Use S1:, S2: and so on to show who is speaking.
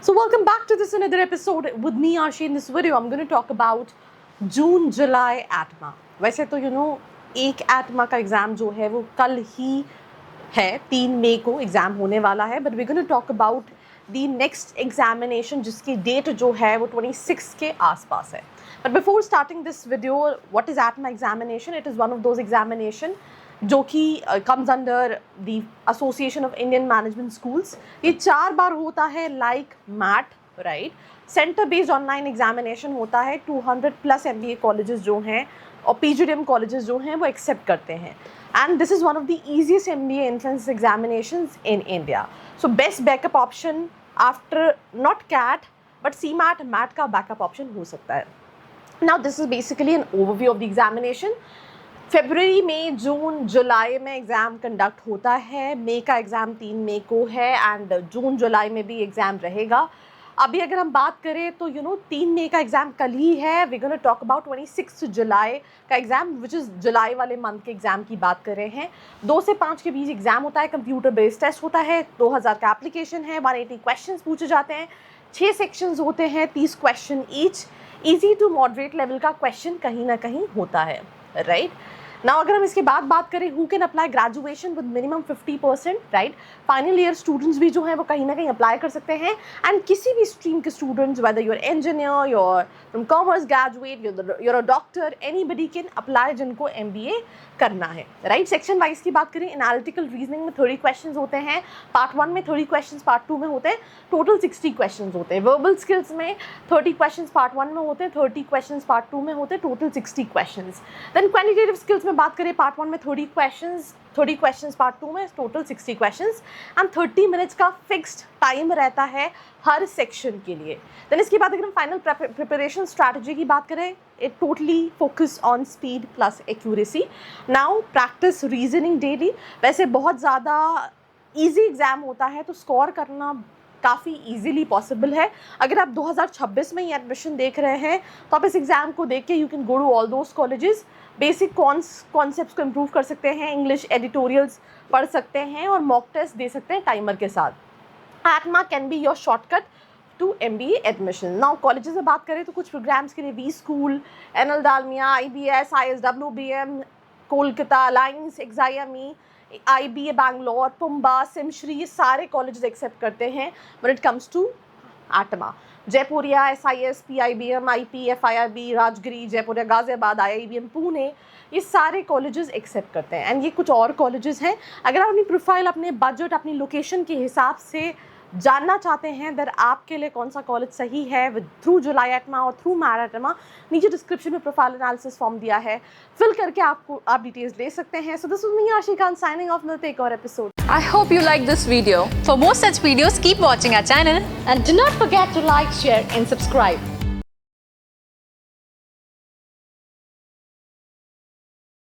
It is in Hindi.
S1: So welcome back to this another episode with me Ashi. In this video I'm going to talk about June July ATMA. वैसे तो एक ATMA का एग्ज़ाम जो है वो कल ही है, 3 मई को एग्ज़ाम होने वाला है, but we gonna talk about the next examination जिसकी डेट जो है वो 26 के आसपास है. But before starting this video, what is ATMA examination? It is one of those examination जो कि comes under the association of Indian management schools. ये 4 बार होता है, like MAT, right. Centre based online examination होता है. 200+ MBA कॉलेजेस जो हैं और PGDM कॉलेजेस जो हैं वो एक्सेप्ट करते हैं. And this is one of the easiest MBA entrance examinations in India. So best backup option after not CAT but CMAT, MAT का बैकअप ऑप्शन हो सकता है. Now this is basically an overview of the examination. फरवरी में, जून, जुलाई में एग्ज़ाम कंडक्ट होता है. मई का एग्ज़ाम 3 मई को है एंड जून जुलाई में भी एग्ज़ाम रहेगा. अभी अगर हम बात करें तो 3 मई का एग्ज़ाम कल ही है. वी गोना टॉक अबाउट 26 जुलाई का एग्ज़ाम विच इज़ जुलाई वाले मंथ के एग्ज़ाम की बात कर रहे हैं. 2 से 5 के बीच एग्ज़ाम होता है. कंप्यूटर बेस्ड टेस्ट होता है. 2000 का एप्लीकेशन है. 180 क्वेश्चन पूछे जाते हैं. 6 सेक्शंस होते हैं, 30 question each. Easy to moderate level का क्वेश्चन कहीं ना कहीं होता है, राइट. नाउ अगर हम इसके बाद बात करें who can apply graduation with minimum 50%, right. Final year students भी जो हैं वो कहीं ना कहीं अप्लाई कर सकते हैं. एंड किसी भी स्ट्रीम के students, whether you're engineer, you're from commerce graduate, you're a doctor, anybody can apply जिनको MBA करना है, राइट. सेक्शन वाइज की बात करें, एनालिटिकल रीजनिंग में 30 क्वेश्चन होते हैं. पार्ट 1 में 30 क्वेश्चन, पार्ट 2 में होते हैं टोटल 60 क्वेश्चन होते हैं. वर्बल स्किल्स में 30 क्वेश्चन पार्ट 1 में होते हैं, 30 क्वेश्चन पार्ट 2 में होते हैं, total 60 question. Then quantitative skills में बात करें, पार्ट 1 में 30 क्वेश्चंस, पार्ट 2 में टोटल 60 क्वेश्चंस एंड 30 मिनट्स का फिक्स्ड टाइम रहता है हर सेक्शन के लिए. देन इसके बाद अगर हम फाइनल प्रिपरेशन स्ट्रैटेजी की बात करें, it totally focus on speed plus accuracy. Now practice reasoning daily. वैसे बहुत ज़्यादा ईजी एग्ज़ाम होता है तो स्कोर करना काफ़ी इजीली पॉसिबल है. अगर आप 2026 में ही एडमिशन देख रहे हैं तो आप इस एग्ज़ाम को देख के you can go to all those colleges. Basic concepts को इम्प्रूव कर सकते हैं, इंग्लिश एडिटोरियल्स पढ़ सकते हैं और मॉक टेस्ट दे सकते हैं टाइमर के साथ. ATMA can be your shortcut to MBA admission. Now colleges में बात करें तो कुछ प्रोग्राम्स के लिए V school, NL Dalmia, IBS, ISWBM, Kolkata Alliance, XIME, IBA Bangalore, PUMBA, SIMSREE, ये सारे कॉलेजेस एक्सेप्ट करते हैं when it comes to ATMA. Jaipuria, SIS, PIBM, IP, FIRB, Rajagiri, Jaipuria, Ghaziabad, IIBM, Pune, ये सारे कॉलेजेस एक्सेप्ट करते हैं. एंड ये कुछ और कॉलेजेस हैं. अगर आप अपनी प्रोफाइल, अपने बजट, अपनी लोकेशन के हिसाब से जानना चाहते हैं दर आपके लिए कौन सा कॉलेज सही है विद थ्रू जुलाई ATMA और थ्रू मैट ATMA, नीचे डिस्क्रिप्शन में प्रोफाइल एनालिसिस फॉर्म दिया है, फिल करके आप डिटेल्स ले सकते हैं. सो दिस वाज मी आशी खान साइनिंग ऑफ. मिलते हैं एक और episode.
S2: I hope you like this video. For more such videos, keep watching our channel.
S1: And do not forget to like, share and subscribe.